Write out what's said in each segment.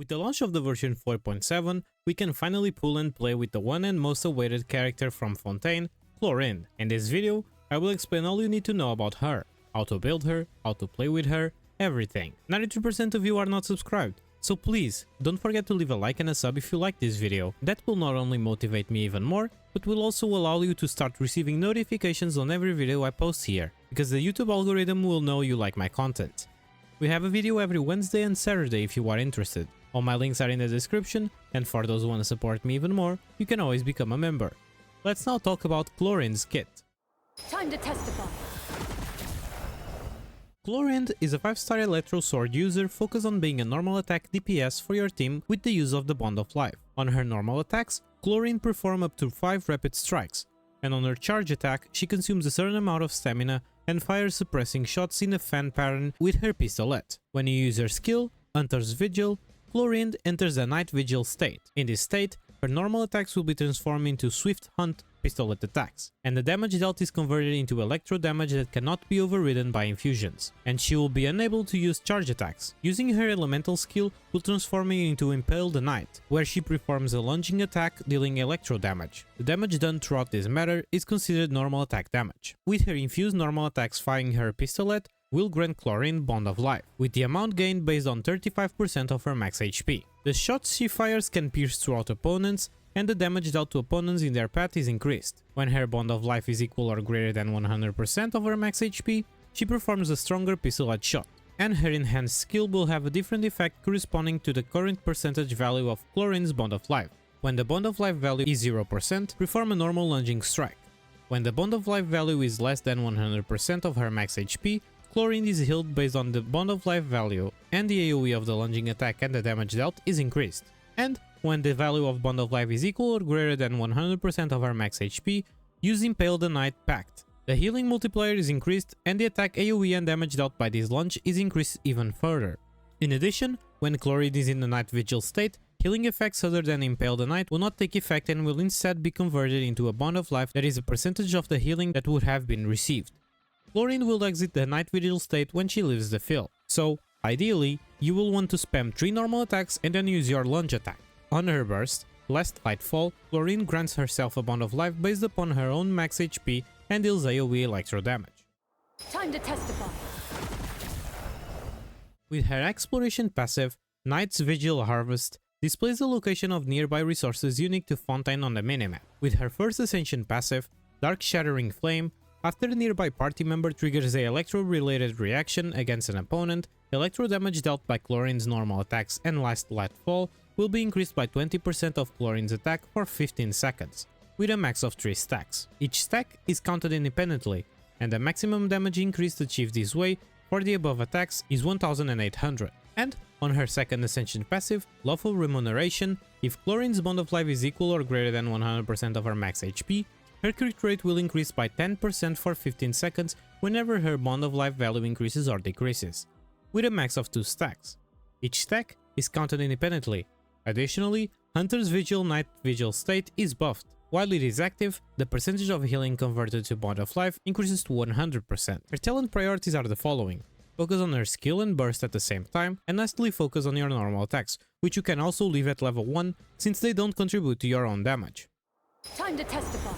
With the launch of the version 4.7, we can finally pull and play with the one and most awaited character from Fontaine, Clorinde. In this video, I will explain all you need to know about her, how to build her, how to play with her, everything. 92% of you are not subscribed, so please don't forget to leave a like and a sub if you like this video. That will not only motivate me even more, but will also allow you to start receiving notifications on every video I post here, because the YouTube algorithm will know you like my content. We have a video every Wednesday and Saturday if you are interested. All my links are in the description, and for those who want to support me even more, you can always become a member. Let's now talk about Clorinde's kit. Time to testify. Clorinde is a 5-star Electro sword user focused on being a normal attack DPS for your team with the use of the Bond of Life. On her normal attacks, Clorinde performs up to 5 rapid strikes, and on her charge attack she consumes a certain amount of stamina and fires suppressing shots in a fan pattern with her pistolet. When you use her skill, Hunter's Vigil, Clorinde enters a Night Vigil state. In this state, her normal attacks will be transformed into Swift Hunt pistolet attacks, and the damage dealt is converted into electro damage that cannot be overridden by infusions, and she will be unable to use charge attacks. Using her elemental skill will transform her into Impale the Knight, where she performs a lunging attack dealing electro damage. The damage done throughout this matter is considered normal attack damage. With her infused normal attacks firing her pistolet will grant Clorinde Bond of Life, with the amount gained based on 35% of her max HP. The shots she fires can pierce throughout opponents, and the damage dealt to opponents in their path is increased. When her Bond of Life is equal or greater than 100% of her max HP, she performs a stronger pistolet shot, and her enhanced skill will have a different effect corresponding to the current percentage value of Clorinde's Bond of Life. When the Bond of Life value is 0%, perform a normal lunging strike. When the Bond of Life value is less than 100% of her max HP, Clorinde is healed based on the Bond of Life value, and the AoE of the lunging attack and the damage dealt is increased. And when the value of Bond of Life is equal or greater than 100% of her max HP, use Impale the Knight Pact. The healing multiplier is increased, and the attack AoE and damage dealt by this launch is increased even further. In addition, when Clorinde is in the Night Vigil state, healing effects other than Impale the Knight will not take effect and will instead be converted into a Bond of Life that is a percentage of the healing that would have been received. Clorinde will exit the Night Vigil state when she leaves the field, so ideally, you will want to spam 3 normal attacks and then use your lunge attack. On her burst, Last Lightfall, Clorinde grants herself a Bond of Life based upon her own max HP and deals AoE electro damage. Time to testify. With her exploration passive, Night's Vigil Harvest displays the location of nearby resources unique to Fontaine on the minimap. With her first Ascension passive, Dark Shattering Flame, after a nearby party member triggers a electro-related reaction against an opponent, electro damage dealt by Clorinde's normal attacks and Last Lightfall will be increased by 20% of Clorinde's attack for 15 seconds, with a max of 3 stacks. Each stack is counted independently, and the maximum damage increase achieved this way for the above attacks is 1800. And on her second Ascension passive, Lawful Remuneration, if Clorinde's Bond of Life is equal or greater than 100% of her max HP, her crit rate will increase by 10% for 15 seconds whenever her Bond of Life value increases or decreases, with a max of 2 stacks. Each stack is counted independently. Additionally, Hunter's Vigil Night Vigil state is buffed. While it is active, the percentage of healing converted to Bond of Life increases to 100%. Her talent priorities are the following: focus on her skill and burst at the same time, and lastly focus on your normal attacks, which you can also leave at level 1 since they don't contribute to your own damage. Time to testify.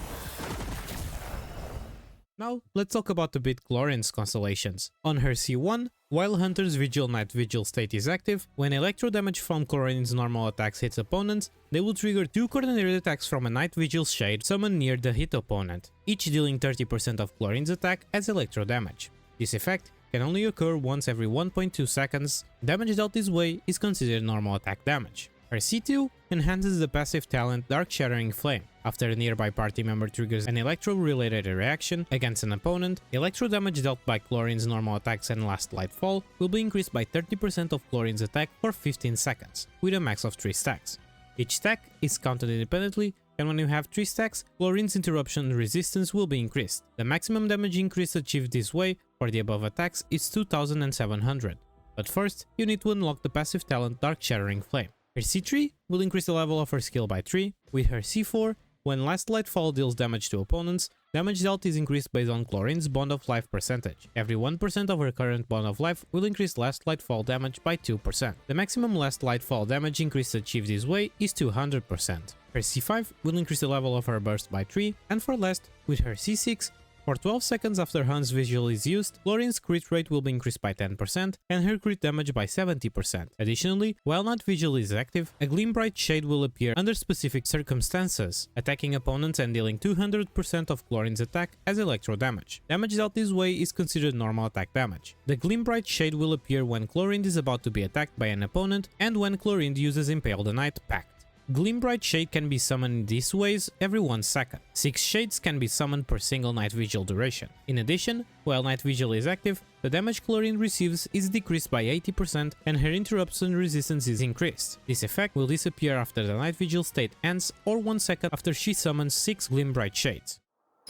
Now, let's talk about the bit Clorinde's Constellations. On her C1, while Hunter's Vigil Night Vigil state is active, when electro damage from Clorinde's normal attacks hits opponents, they will trigger 2 coordinated attacks from a Night Vigil shade summoned near the hit opponent, each dealing 30% of Clorinde's attack as electro damage. This effect can only occur once every 1.2 seconds. Damage dealt this way is considered normal attack damage. Her C2 enhances the passive talent Dark Shattering Flame. After a nearby party member triggers an electro-related reaction against an opponent, electro damage dealt by Clorinde's normal attacks and Last Lightfall will be increased by 30% of Clorinde's attack for 15 seconds, with a max of 3 stacks. Each stack is counted independently, and when you have 3 stacks, Clorinde's interruption resistance will be increased. The maximum damage increase achieved this way for the above attacks is 2700. But first, you need to unlock the passive talent Dark Shattering Flame. Her C3 will increase the level of her skill by 3, with her C4, when Last Lightfall deals damage to opponents, damage dealt is increased based on Clorinde's bond of life percentage. Every 1% of her current bond of life will increase last light fall damage by 2%. The maximum last light fall damage increase achieved this way is 200%. Her C5 will increase the level of her burst by 3, and for last, with her C6, for 12 seconds after Han's Vigil is used, Clorinde's crit rate will be increased by 10% and her crit damage by 70%. Additionally, while not Vigil is active, a Gleam Bright Shade will appear under specific circumstances, attacking opponents and dealing 200% of Clorinde's attack as electro damage. Damage dealt this way is considered normal attack damage. The Gleam Bright Shade will appear when Clorinde is about to be attacked by an opponent and when Clorinde uses Impale the Knight Pact. Gleam Bright Shade can be summoned in these ways every 1 second. 6 shades can be summoned per single Night Vigil duration. In addition, while Night Vigil is active, the damage Clorinde receives is decreased by 80% and her interruption resistance is increased. This effect will disappear after the Night Vigil state ends or 1 second after she summons 6 Gleam Bright Shades.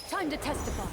Time to testify.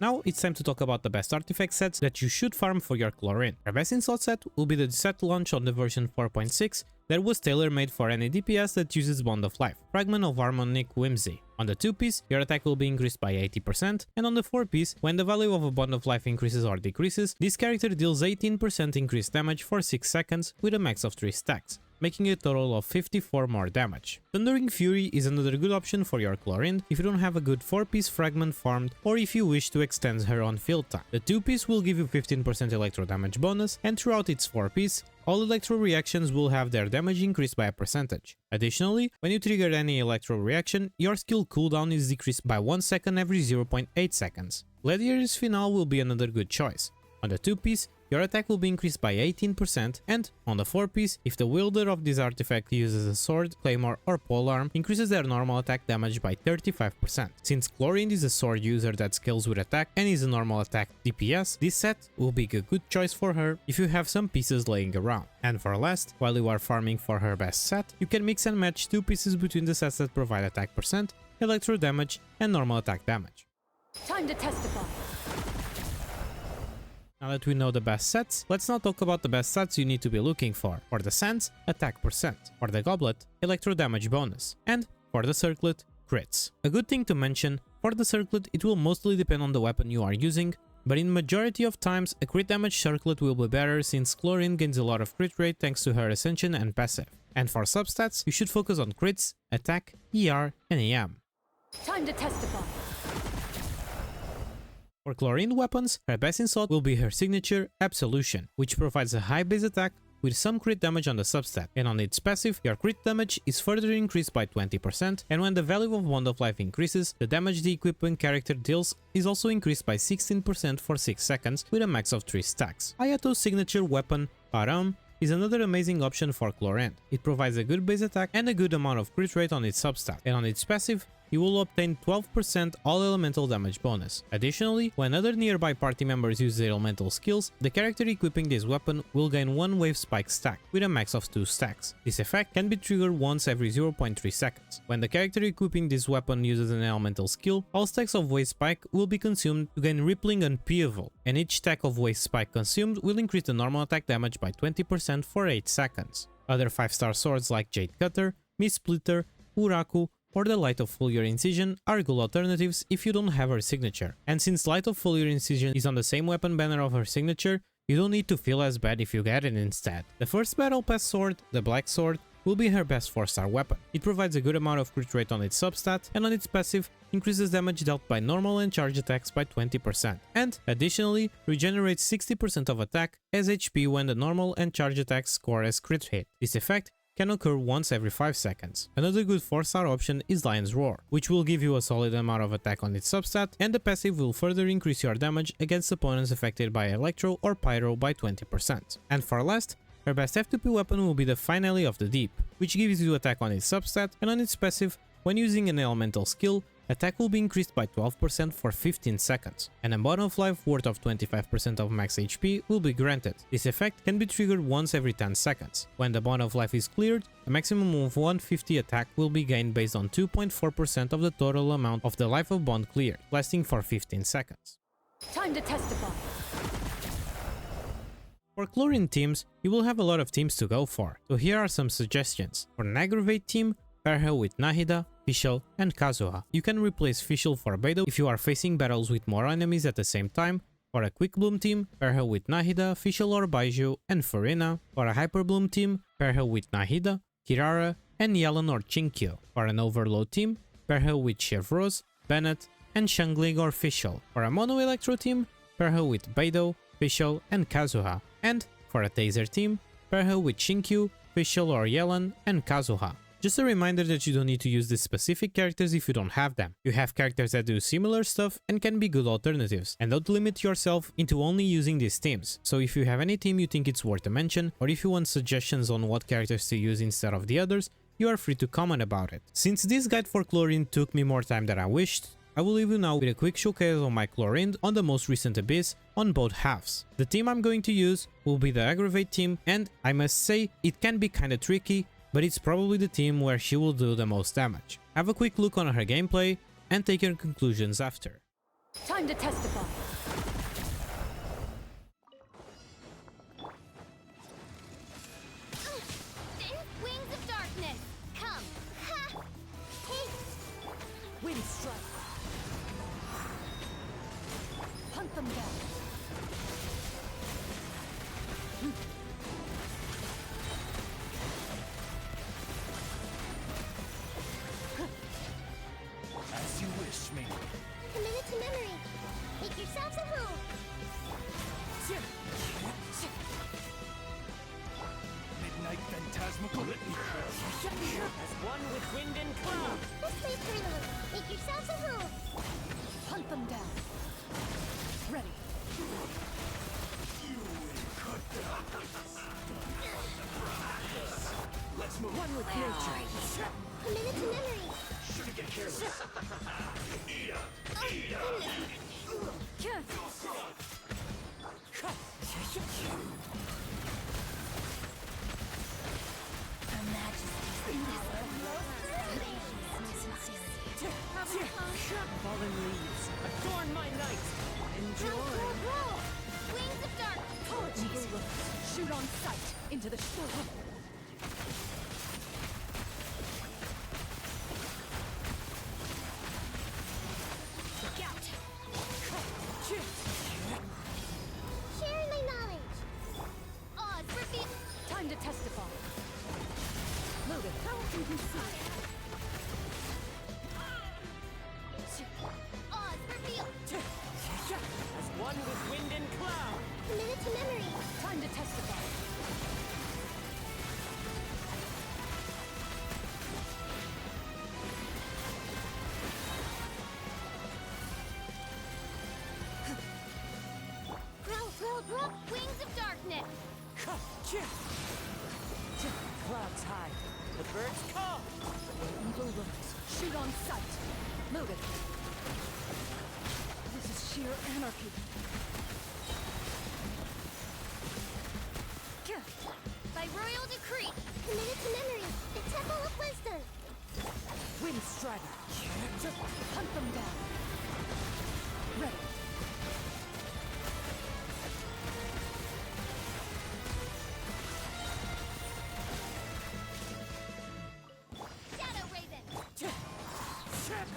Now it's time to talk about the best artifact sets that you should farm for your Clorinde. Our best insult set will be the set launch on the version 4.6 that was tailor-made for any DPS that uses Bond of Life, Fragment of Harmonic Whimsy. On the 2-piece, your attack will be increased by 80%, and on the 4-piece, when the value of a Bond of Life increases or decreases, this character deals 18% increased damage for 6 seconds with a max of 3 stacks, making a total of 54 more damage. Thundering Fury is another good option for your Clorinde if you don't have a good 4-piece fragment farmed or if you wish to extend her on field time. The 2-piece will give you 15% electro damage bonus, and throughout its 4-piece, all electro reactions will have their damage increased by a percentage. Additionally, when you trigger any electro reaction, your skill cooldown is decreased by 1 second every 0.8 seconds. Gladiator's Finale will be another good choice. On the 2-piece, your attack will be increased by 18%, and on the 4-piece, if the wielder of this artifact uses a sword, claymore or polearm, increases their normal attack damage by 35%. Since Clorinde is a sword user that scales with attack and is a normal attack DPS, this set will be a good choice for her if you have some pieces laying around. And for last, while you are farming for her best set, you can mix and match 2 pieces between the sets that provide attack percent, electro damage and normal attack damage. Time to testify. Now that we know the best sets, let's now talk about the best stats you need to be looking for. For the Sands, attack percent. For the Goblet, electro damage bonus. And for the Circlet, crits. A good thing to mention, for the Circlet it will mostly depend on the weapon you are using, but in majority of times a crit damage Circlet will be better since Clorinde gains a lot of crit rate thanks to her Ascension and passive. And for substats, you should focus on crits, attack, ER and AM. Time to testify. For Clorinde weapons, her best insult will be her signature, Absolution, which provides a high base attack with some crit damage on the substat, and on its passive, your crit damage is further increased by 20%, and when the value of Bond of Life increases, the damage the equipping character deals is also increased by 16% for 6 seconds with a max of 3 stacks. Hayato's signature weapon, Param, is another amazing option for Clorinde. It provides a good base attack and a good amount of crit rate on its substat, and on its passive, you will obtain 12% all elemental damage bonus. Additionally, when other nearby party members use their elemental skills, the character equipping this weapon will gain 1 wave spike stack with a max of 2 stacks. This effect can be triggered once every 0.3 seconds. When the character equipping this weapon uses an elemental skill, all stacks of wave spike will be consumed to gain Rippling Unpeeable, and each stack of wave spike consumed will increase the normal attack damage by 20% for 8 seconds. Other 5-star swords like Jade Cutter, Mist Splitter, Uraku, or the Light of Foliar Incision are good alternatives if you don't have her signature. And since Light of Foliar Incision is on the same weapon banner of her signature, you don't need to feel as bad if you get it instead. The first Battle Pass sword, the Black Sword, will be her best 4-star weapon. It provides a good amount of crit rate on its substat, and on its passive, increases damage dealt by normal and charge attacks by 20%, and additionally regenerates 60% of attack as HP when the normal and charge attacks score as crit hit. This effect can occur once every 5 seconds. Another good 4-star option is Lion's Roar, which will give you a solid amount of attack on its substat, and the passive will further increase your damage against opponents affected by Electro or Pyro by 20%. And for last, her best F2P weapon will be the Finale of the Deep, which gives you attack on its substat, and on its passive, when using an elemental skill, attack will be increased by 12% for 15 seconds, and a Bond of Life worth of 25% of max HP will be granted. This effect can be triggered once every 10 seconds. When the Bond of Life is cleared, a maximum of 150 attack will be gained based on 2.4% of the total amount of the life of Bond cleared, lasting for 15 seconds. Time to testify. For Clorinde teams, you will have a lot of teams to go for, so here are some suggestions. For an Aggravate team, pair her with Nahida, Vigil, and Kazuha. You can replace Vigil for Beidou if you are facing battles with more enemies at the same time. For a Quick Bloom team, pair her with Nahida, Vigil or Baiju, and Furina. For a Hyper Bloom team, pair her with Nahida, Kirara, and Yelan or Chinkyo. For an Overload team, pair her with Chevroz, Bennett, and Xiangling or Vigil. For a Mono Electro team, pair her with Beidou, Vigil, and Kazuha. And for a Taser team, pair her with Shinkyu, Vigil or Yelan, and Kazuha. Just a reminder that you don't need to use these specific characters if you don't have them. You have characters that do similar stuff and can be good alternatives, and don't limit yourself into only using these teams. So if you have any team you think it's worth a mention, or if you want suggestions on what characters to use instead of the others, you are free to comment about it. Since this guide for Clorinde took me more time than I wished, I will leave you now with a quick showcase of my Clorinde on the most recent Abyss on both halves. The team I'm going to use will be the Aggravate team, and I must say it can be kinda tricky, but it's probably the team where she will do the most damage. Have a quick look on her gameplay and take your conclusions after. Time to testify. Wings of darkness, come! Ha! Hey! Wind strike. Hunt them down. As you wish, me. Commit it to memory. Make yourselves a home. Midnight phantasmical. As one with wind and cloud. This way, Candlelit. Make yourselves a home. Hunt them down. Ready. Let's move. One with nature. Commit it to memory. Shouldn't get careless. Fallen leaves, adorn my night. Enjoy. Wings of dark. Apologies. Shoot on sight into the storm. Scout. Sharing my knowledge. Oz, reveal. Time to testify. Loaded. How can you see? Oz, reveal. As one with wind and cloud. Commit it to memory. Time to testify. Grow. Wings of darkness. Clouds high, the birds call. Evil looks. Shoot on sight. Loaded. This is sheer anarchy. By royal decree. Commit it to memory. The Temple of Wisdom. Wind strider. Hunt them down. Ready. Shadow Raven.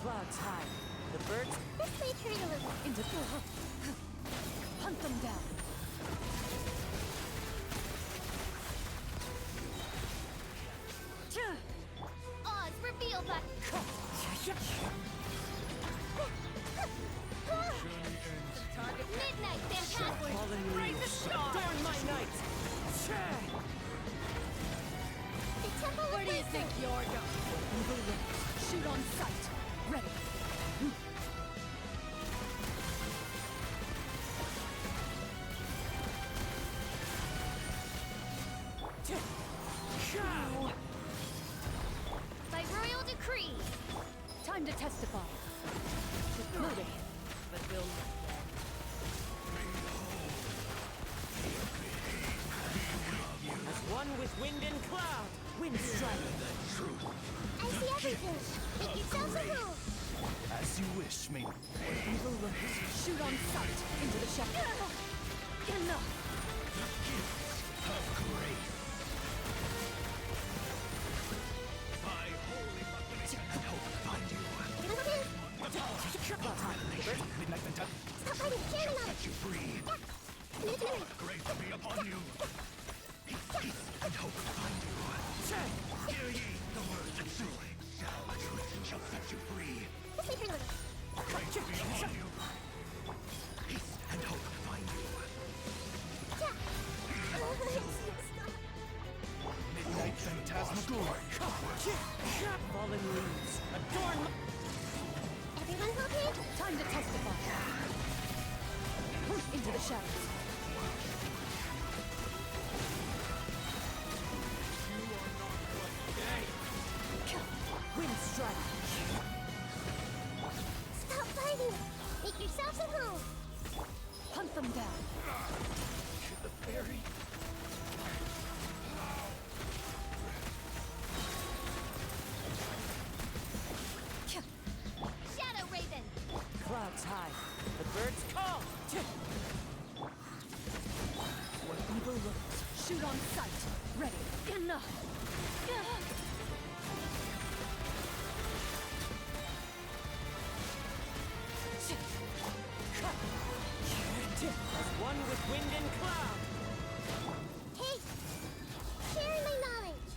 Clouds high, the birds. This way, Candlelit. Into hunt them down. Oz, reveal that. Midnight Phantasm. Fallen leaves, adorn my night. The Temple of Where do you Wisdom. think you're going? Evil looks. Shoot on sight. Ready. By royal decree. Time to testify. Loaded. But we'll not then. As one with wind and cloud. Wind strike. I see everything. Make yourselves a move. As you wish, me. Evil looks. Shoot on sight. Into the shadow. Enough. Of grace. My holy fighting. Share my knowledge. You free. Command to memory. Grace be upon you. Peace and hope find you. Hear ye the words of truth. Truth shall set you free. This way for little. Grace be upon you. Peace and hope find you. Midnight phantasmagoria. Fallen leaves. Adorn my... Everyone hold hands. Time to testify. Into the shadows. Wind strike. Stop fighting. Make yourselves at home. Hunt them down. The fairy. Shadow Raven. Clouds high. The birds call. Where evil lurks. Shoot on sight. Ready. Enough. As one with wind and cloud. Hey, sharing my knowledge.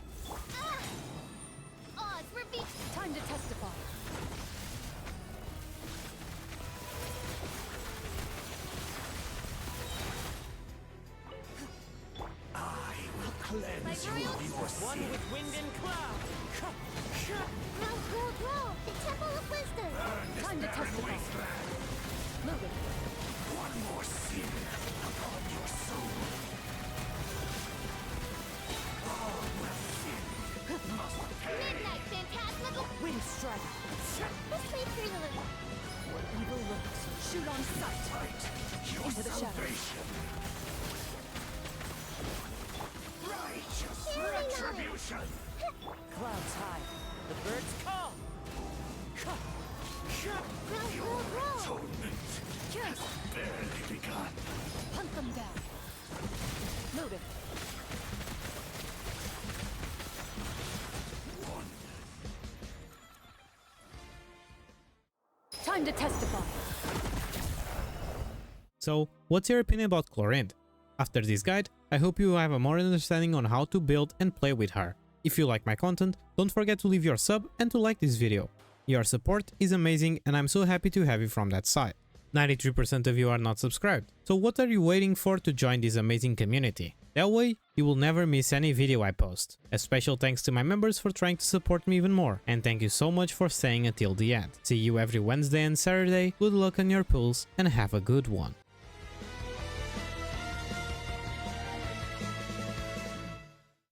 Oz, reveal. Time to testify. Cleanse you royal- of your One sin. with wind and cloud. Grow, grow, grow. The Temple of Wisdom. Time to testify. Move it. One more sin upon your soul. All will sin must pay. Midnight Phantasmagoria. Wind strike. This way for little. Where evil lurks. Shoot on sight. Fight your Into the shadows. salvation. Righteous Sharing my knowledge. retribution. Clouds high. The birds call. Grow, grow, grow. Atonement Yes. barely begun. Hunt them down. Move it. Time to testify. So, what's your opinion about Clorinde? After this guide, I hope you have a more understanding on how to build and play with her. If you like my content, don't forget to leave your sub and to like this video. Your support is amazing and I'm so happy to have you from that side. 93% of you are not subscribed, so what are you waiting for to join this amazing community? That way, you will never miss any video I post. A special thanks to my members for trying to support me even more, and thank you so much for staying until the end. See you every Wednesday and Saturday, good luck on your pulls, and have a good one.